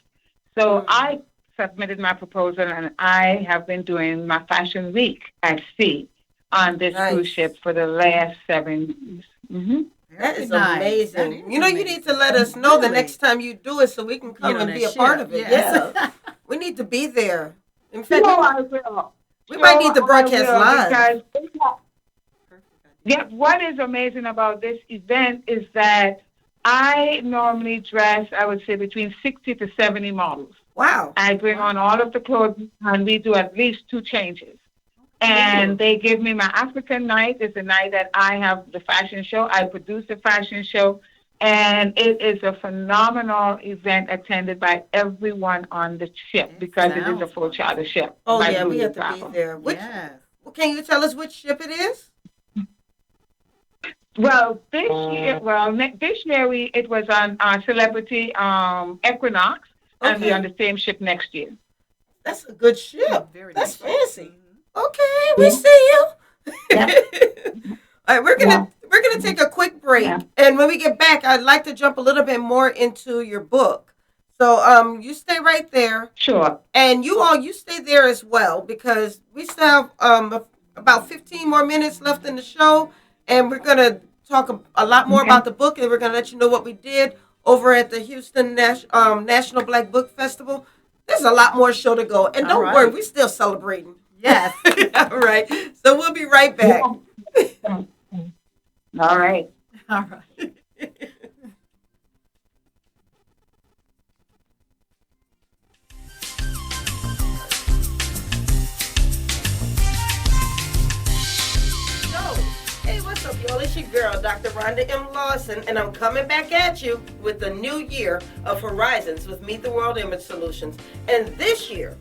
E: So I submitted my proposal, and I have been doing my fashion week at sea on this cruise ship for the last 7 years.
A: That is
B: nice.
A: amazing.
B: That is
A: You know, you need to let us know the next time you do it so we can come and be a part of it.
B: Yes.
A: Yeah. We need to be there. In fact,
E: No, I will.
A: we might need to broadcast live.
E: What is amazing about this event is that I normally dress, I would say, between 60 to 70 models.
A: Wow.
E: I bring on all of the clothes, and we do at least 2 changes. And they give me my African night. It's the night that I have the fashion show. I produce the fashion show. And it is a phenomenal event attended by everyone on the ship because it is a full charter ship.
A: Oh,
E: by
A: yeah, we
E: Blue
A: have to
E: Travel.
A: be there.
B: Yes.
A: Well, can you tell us which ship it is?
E: Well, this year it was on Celebrity Equinox, and we're on the same ship next year.
A: That's a good ship.
B: Very
A: That's
B: nice.
A: fancy. Okay, we see you. All right, we're gonna take a quick break, and when we get back, I'd like to jump a little bit more into your book. So, you stay right there,
E: Sure.
A: and you stay there as well because we still have about 15 more minutes left in the show, and we're gonna talk a lot more about the book, and we're gonna let you know what we did over at the Houston National Black Book Festival. There's a lot more show to go, and don't worry, we're still celebrating.
B: Yes.
A: All right. So we'll be right back.
E: All right.
B: All right.
A: Hey, what's up, y'all? It's your girl, Dr. Rhonda M Lawson, and I'm coming back at you with the new year of Horizons with Meet the World Image Solutions. And this year,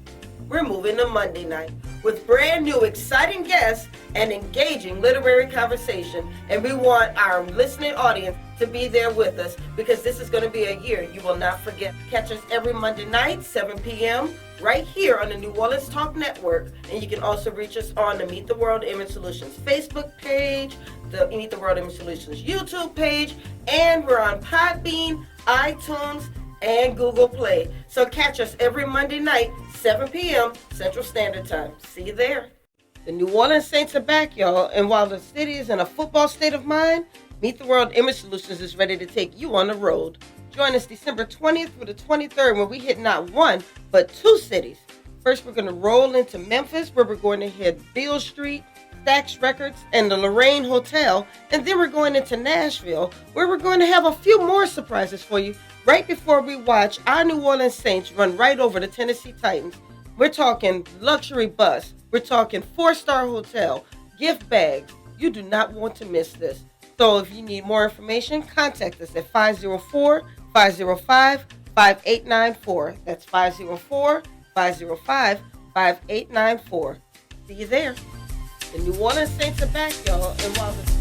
A: we're moving to Monday night with brand new exciting guests and engaging literary conversation. And we want our listening audience to be there with us because this is going to be a year you will not forget. Catch us every Monday night, 7 p.m., right here on the New Orleans Talk Network. And you can also reach us on the Meet the World Image Solutions Facebook page, the Meet the World Image Solutions YouTube page, and we're on Podbean, iTunes, and Google Play. So catch us every Monday night, 7 p.m. Central Standard Time. See you there. The New Orleans Saints are back, y'all. And while the city is in a football state of mind, Meet the World Image Solutions is ready to take you on the road. Join us December 20th through the 23rd when we hit not one, but 2 cities. First, we're going to roll into Memphis, where we're going to hit Beale Street, Stax Records, and the Lorraine Hotel. And then we're going into Nashville, where we're going to have a few more surprises for you right before we watch our New Orleans Saints run right over the Tennessee Titans. We're talking luxury bus. We're talking 4-star hotel, gift bags. You do not want to miss this. So if you need more information, contact us at 504-505-5894. That's 504-505-5894. See you there. The New Orleans Saints are back, y'all. And while the city's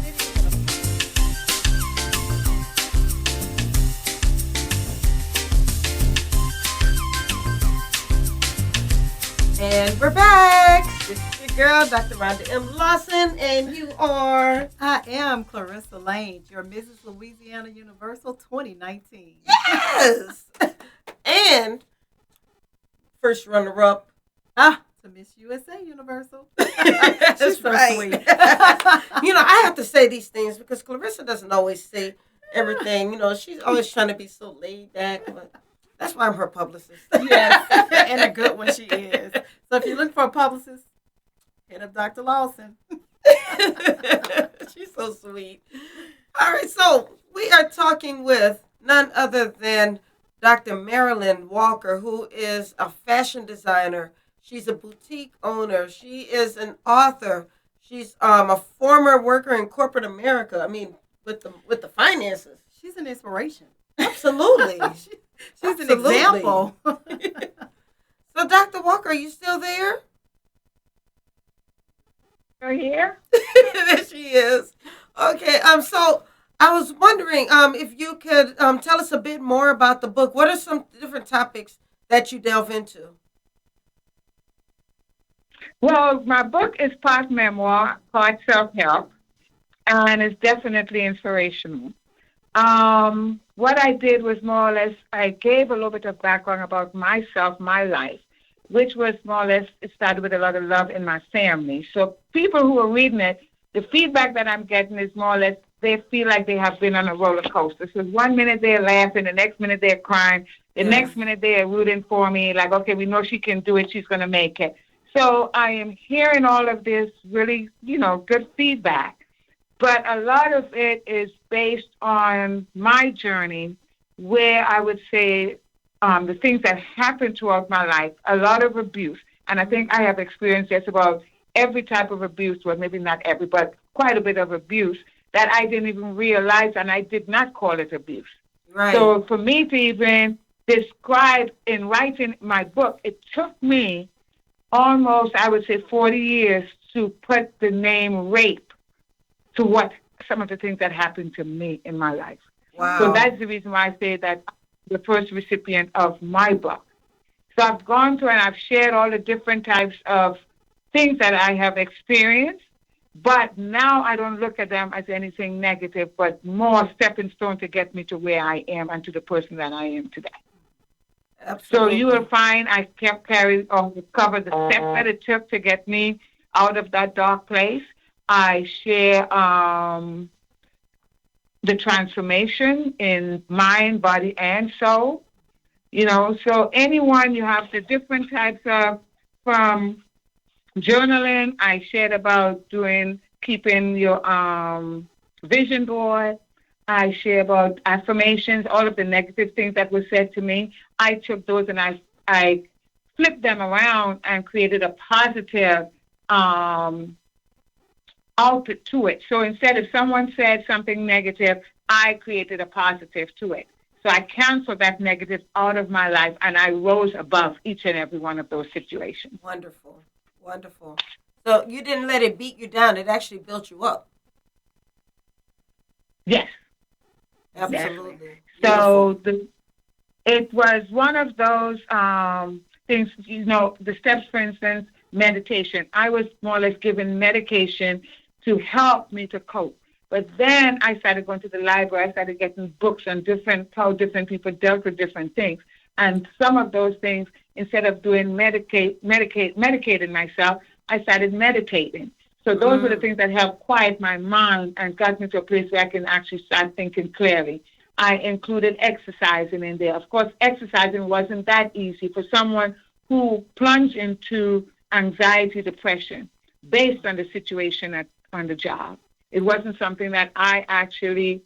A: And we're back. This is your girl, Dr. Rhonda M Lawson, and you are...
B: I am Clarissa Lane, your Mrs. Louisiana Universal 2019.
A: Yes! And first runner-up.
B: To Miss USA Universal.
A: That's
B: She's so
A: right.
B: sweet.
A: I have to say these things because Clarissa doesn't always say everything. She's always trying to be so laid back, but that's why I'm her publicist.
B: Yes, and a good one she is. So if you look for a publicist, hit up Dr. Lawson.
A: She's so sweet. All right, so we are talking with none other than Dr. Marilyn Walker, who is a fashion designer. She's a boutique owner. She is an author. She's a former worker in corporate America. I mean, with the finances.
B: She's an inspiration.
A: Absolutely.
B: She's an example.
A: So, Dr. Walker, are you still there?
E: You're here?
A: There she is. Okay. So I was wondering if you could tell us a bit more about the book. What are some different topics that you delve into?
E: Well, my book is part memoir, part self-help, and it's definitely inspirational. What I did was more or less, I gave a little bit of background about myself, my life, which was more or less, it started with a lot of love in my family. So people who are reading it, the feedback that I'm getting is more or less, they feel like they have been on a roller coaster. So 1 minute they're laughing, the next minute they're crying, the next minute they're rooting for me, like, okay, we know she can do it, she's going to make it. So I am hearing all of this really, good feedback. But a lot of it is based on my journey, where I would say the things that happened throughout my life, a lot of abuse. And I think I have experienced just about every type of abuse, well, maybe not every, but quite a bit of abuse that I didn't even realize, and I did not call it abuse.
A: Right.
E: So for me to even describe in writing my book, it took me almost, I would say, 40 years to put the name rape to what some of the things that happened to me in my life.
A: Wow.
E: So that's the reason why I say that I'm the first recipient of my book. So I've gone through and I've shared all the different types of things that I have experienced, but now I don't look at them as anything negative, but more stepping stone to get me to where I am and to the person that I am today.
A: Absolutely.
E: So you will find I kept carrying or covered the steps that it took to get me out of that dark place. I share the transformation in mind, body, and soul. So anyone, you have the different types of, from journaling, I shared about keeping your vision board. I share about affirmations, all of the negative things that were said to me. I took those and I flipped them around and created a positive output to it. So instead of someone said something negative, I created a positive to it. So I canceled that negative out of my life, and I rose above each and every one of those situations.
A: Wonderful. Wonderful. So you didn't let it beat you down. It actually built you up.
E: Yes.
A: Absolutely.
E: So it was one of those things, the steps, for instance, meditation. I was more or less given medication to help me to cope. But then I started going to the library. I started getting books on how different people dealt with different things. And some of those things, instead of doing medicating myself, I started meditating. So those were the things that helped quiet my mind and got me to a place where I can actually start thinking clearly. I included exercising in there. Of course, exercising wasn't that easy for someone who plunged into anxiety, depression, based on the situation on the job. It wasn't something that I actually,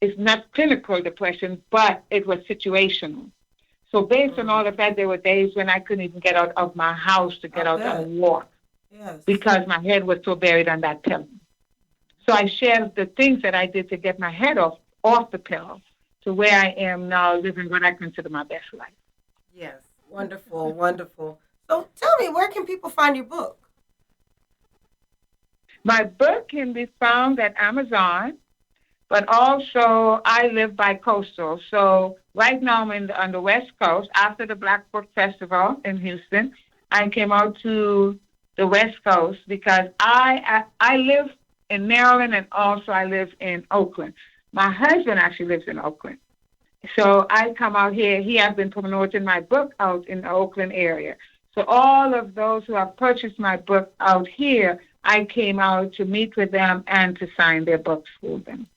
E: it's not clinical depression, but it was situational. So based on all of that, there were days when I couldn't even get out of my house to get out and walk because my head was so buried on that pillow. So I shared the things that I did to get my head off the pillow to where I am now living what I consider my best life.
A: Yes, wonderful, wonderful. So tell me, where can people find your book?
E: My book can be found at Amazon, but also I live by coastal. So right now I'm on the West Coast. After the Black Book Festival in Houston, I came out to the West Coast because I live in Maryland and also I live in Oakland. My husband actually lives in Oakland. So I come out here. He has been promoting my book out in the Oakland area. So all of those who have purchased my book out here, I came out to meet with them and to sign their books for them.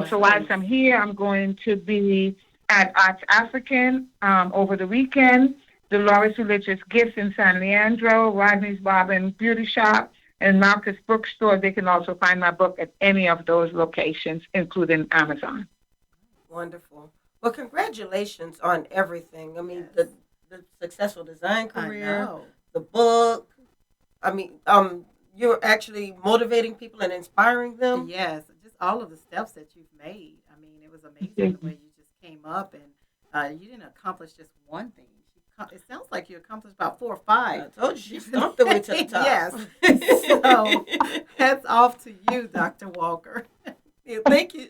E: So whilst I'm here, I'm going to be at Arts African over the weekend, Dolores Religious Gifts in San Leandro, Rodney's Barber and Beauty Shop, and Marcus Bookstore. They can also find my book at any of those locations, including Amazon.
A: Wonderful. Well, congratulations on everything. I mean, the successful design career, the book. I mean, you're actually motivating people and inspiring them.
B: Yes, just all of the steps that you've made. I mean, it was amazing the way you just came up and you didn't accomplish just one thing. It sounds like you accomplished about 4 or 5.
A: I told you, she stomped the way to the top.
B: Yes. So hats off to you, Dr. Walker.
A: Yeah, thank you.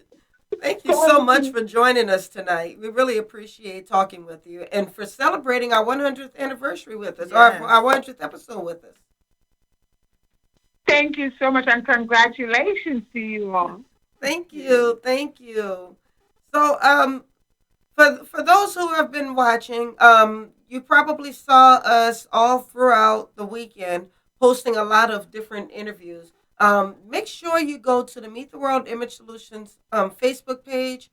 A: Thank you so much for joining us tonight. We really appreciate talking with you and for celebrating our 100th anniversary with us, our 100th episode with us.
E: Thank you so much, and congratulations to you all.
A: Thank you. Thank you. So, for those who have been watching, you probably saw us all throughout the weekend posting a lot of different interviews. Make sure you go to the Meet the World Image Solutions Facebook page,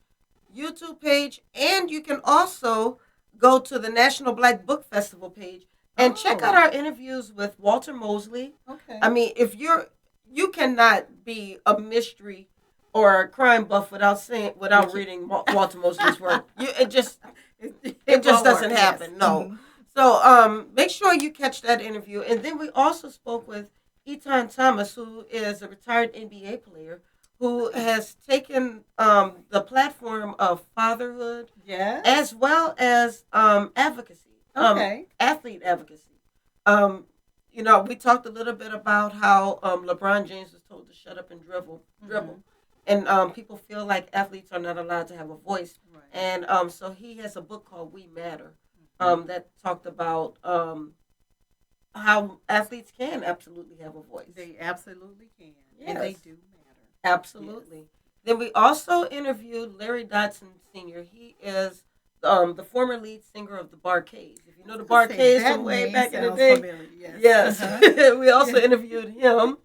A: YouTube page, and you can also go to the National Black Book Festival page and check out our interviews with Walter Mosley.
B: Okay.
A: I mean, you cannot be a mystery or a crime buff without reading Walter Mosley's work. It just doesn't happen. Yes. No. Mm-hmm. So make sure you catch that interview. And then we also spoke with Etan Thomas, who is a retired NBA player who has taken the platform of fatherhood as well as advocacy. Athlete advocacy. We talked a little bit about how LeBron James was told to shut up and dribble. And people feel like athletes are not allowed to have a voice. Right. And so he has a book called We Matter that talked about how athletes can absolutely have a voice.
B: They absolutely can.
A: Yes.
B: And they do matter.
A: Absolutely. Yes. Then we also interviewed Larry Dodson Sr. He is the former lead singer of the Bar-Kays. If you know the Bar-Kays from way back in the day. Familiar. Yes. Uh-huh. We also interviewed him.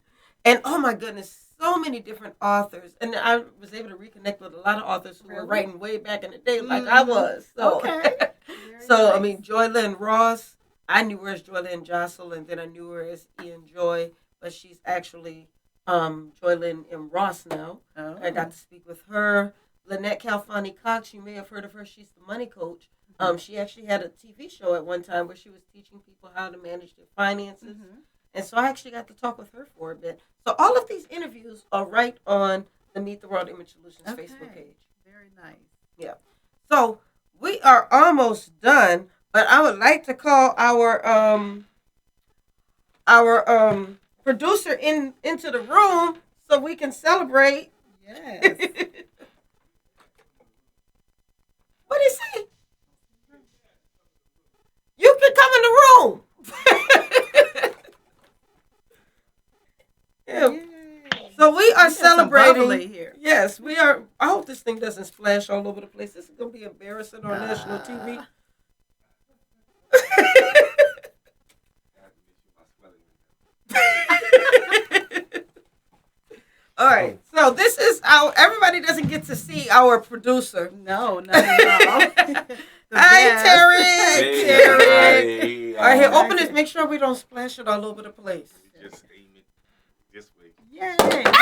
A: And oh my goodness, so many different authors. And I was able to reconnect with a lot of authors who were writing way back in the day like I was. So, so nice. I mean, Joy Lynn Ross. I knew her as Joy Lynn Jocelyn, and then I knew her as Ian Joy, but she's actually Joy Lynn M. Ross now. Oh. I got to speak with her. Lynette Calfani Cox, you may have heard of her. She's the money coach. She actually had a TV show at one time where she was teaching people how to manage their finances. Mm-hmm. And so I actually got to talk with her for a bit. So all of these interviews are right on the Meet the World Image Solutions Facebook page.
B: Very nice.
A: Yeah. So we are almost done. But I would like to call our producer into the room so we can celebrate.
B: Yes.
A: What did he say? You can come in the room. Yeah. So we are celebrating
B: here.
A: Yes, we are. I hope this thing doesn't splash all over the place. This is going to be embarrassing on national TV. All right. So this is everybody doesn't get to see our producer.
B: No, not at all.
A: Hi, Terry.
H: Hey,
A: Terry.
H: everybody.
A: All right, here, open this. Make sure we don't splash it all over the place.
H: Just aim it this way.
B: Yay! 100.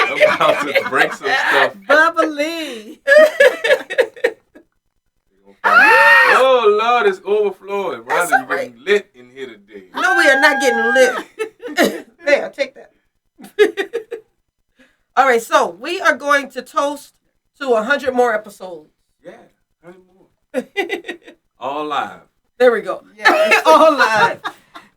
H: I'm about to break some stuff.
B: Bubbly.
H: Oh, Lord, it's overflowing.
A: That's
H: Rhonda,
A: all right.
H: you're getting lit in here today.
A: No, we are not getting lit. There, take that. All right, so we are going to toast to 100 more episodes.
H: Yeah, 100 more. All live.
A: There we go.
B: Yes.
A: All live.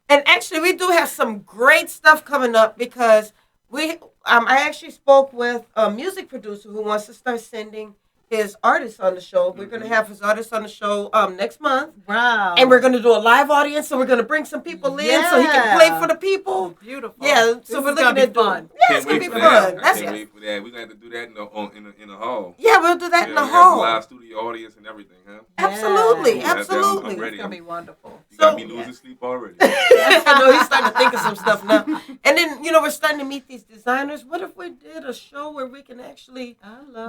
A: And actually, we do have some great stuff coming up because I actually spoke with a music producer who wants to start sending his artists on the show. We're going to have his artists on the show next month.
B: Wow.
A: And we're going to do a live audience, so we're going to bring some people in so he can play for the people.
B: Beautiful.
A: Yeah, so we're looking at
B: fun.
A: Yeah, it's going to be fun.
H: I can't wait for that. We're going to have to do that in the hall.
A: Yeah, we'll do that in the
H: we have
A: hall.
H: a live studio audience and everything, huh?
A: Absolutely,
H: We'll have that
A: absolutely.
H: ready.
B: It's going to be wonderful.
H: You got me losing sleep already.
A: I know he's starting to think of some stuff now. And then, we're starting to meet these designers. What if we did a show where we can actually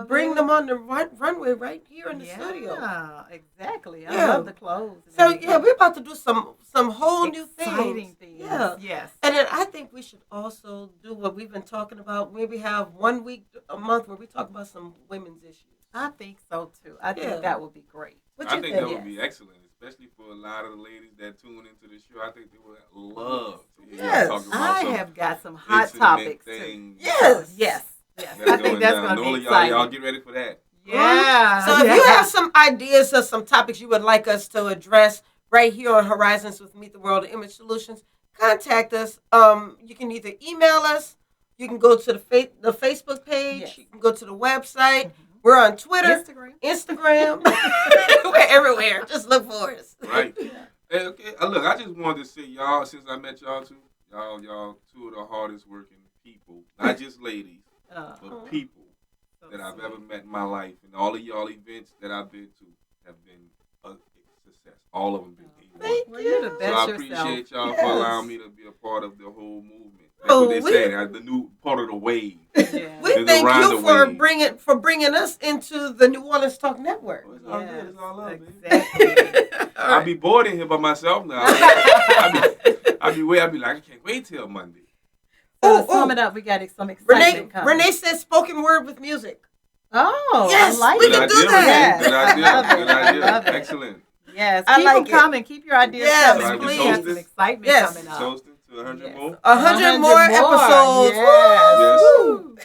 A: bring them on the runway right here in the studio?
B: Yeah, exactly. I
A: Yeah.
B: love the clothes.
A: So, we're about to do some whole new
B: exciting
A: things.
B: things.
A: Yeah.
B: Yes.
A: And then I think we should also do what we've been talking about. Maybe have 1 week a month where we talk about some women's issues.
B: I think so, too. I
A: Yeah.
B: think that would be great.
A: What you
H: I think
A: think?
H: that would be excellent, especially for a lot of the ladies that tune into the show. I think they would love to hear
A: Yes.
H: you talk about
B: I
H: some
B: have got some hot
H: intimate
B: topics, too.
H: things
A: Yes.
B: Yes.
H: that's
B: I think that's
H: down.
B: going to
H: All
B: be
H: of
B: exciting.
H: y'all get ready for that.
B: Yeah.
A: So if you have some ideas or some topics you would like us to address right here on Horizons with Meet the World Image Solutions, contact us. You can either email us, you can go to the Facebook page,
B: Yes.
A: you can go to the website. We're on Twitter, Instagram. We're everywhere. Just look for us.
H: Right. Hey, okay. Look, I just wanted to say, y'all, since I met y'all two, y'all two of the hardest working people, not just ladies, but people that I've ever met in my life. And all of y'all events that I've been to have been a success. All of them been A1.
B: Well, you're the best
H: So I
B: yourself.
H: appreciate y'all for allowing me to be a part of the whole movement. That's
A: Oh,
H: what they say, the new part of the wave.
B: Yeah.
A: We
H: It's
A: thank
H: around
A: you
H: the
A: for bringing us into the New Orleans Talk Network.
H: Oh, it's all good. It's all love, baby.
B: Exactly.
H: I'll be bored in here by myself now. I'll be like, I can't wait till Monday.
B: So to sum it up, we got some excitement coming.
A: Renee says spoken word with music.
B: Oh,
A: Yes,
B: I like
A: we
B: it.
A: can do that.
H: Good idea.
B: I love it.
H: Good
B: I
H: idea.
B: love it.
H: Excellent.
B: Yes,
A: I
B: keep
A: like
B: them
A: it.
B: coming. Keep your ideas
A: Yes,
B: coming.
H: So I
B: We
H: can
B: have
H: toast
B: some
H: this?
B: excitement
A: Yes.
B: coming up.
H: Toasting to 100
B: Yes.
H: more.
A: 100 more episodes.
B: Yes.
A: Woo!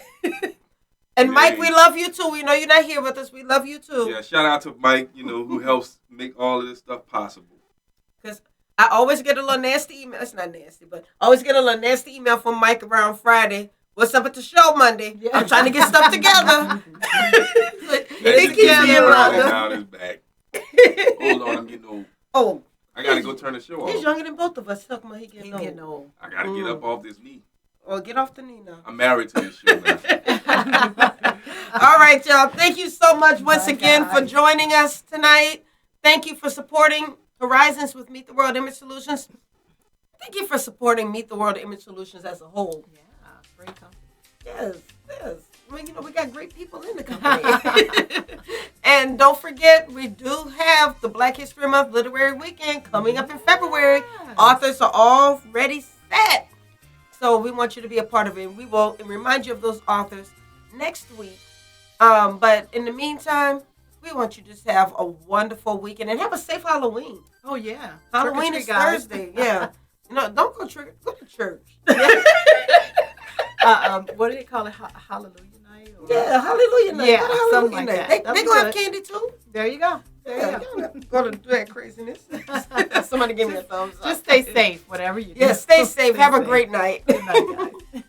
A: And Mike,
H: Yay.
A: we love you too. We know you're not here with us. We love you too.
H: Yeah, shout out to Mike, who helps make all of this stuff possible.
A: Because I always get a little nasty email. It's not nasty, but I always get a little nasty email from Mike around Friday. What's up at the show Monday?
B: Yeah.
A: I'm trying to get stuff together.
H: Thank
A: you,
H: Jimmy
A: Rhonda.
H: down his back. Oh, Lord, I'm getting old.
A: Oh,
H: I got to go turn the show
A: he's
H: off.
A: younger than both of us. Talking about he
B: He
A: getting
B: getting
A: old.
B: old.
H: I got to get up off this knee.
A: Oh, get off the knee now.
H: I'm married to this show now.
A: All right, y'all. Thank you so much once
B: Bye,
A: again
B: guys.
A: for joining us tonight. Thank you for supporting Horizons with Meet the World Image Solutions. Thank you for supporting Meet the World Image Solutions as a whole.
B: Yeah, great company.
A: Yes. I mean, we got great people in the company. And don't forget, we do have the Black History Month Literary Weekend coming up in February.
B: Yes.
A: Authors are already set. So we want you to be a part of it. We will remind you of those authors next week. But in the meantime, we want you to just have a wonderful weekend and have a safe Halloween.
B: Oh, yeah.
A: Halloween
B: Trick or
A: is
B: treat, guys.
A: Thursday. Yeah. Don't go go to church.
B: What do they call it? Hallelujah night? Or?
A: Yeah, Hallelujah night.
B: Yeah,
A: Go to Hallelujah
B: something like
A: night.
B: that.
A: They
B: That'd be
A: gonna have
B: good.
A: candy too.
B: There you go.
A: Yeah, go to do that craziness. Somebody give me a thumbs up.
B: Just stay safe, whatever you do.
A: Yeah, stay safe. Have a
B: safe.
A: great night.
B: Good night, guys.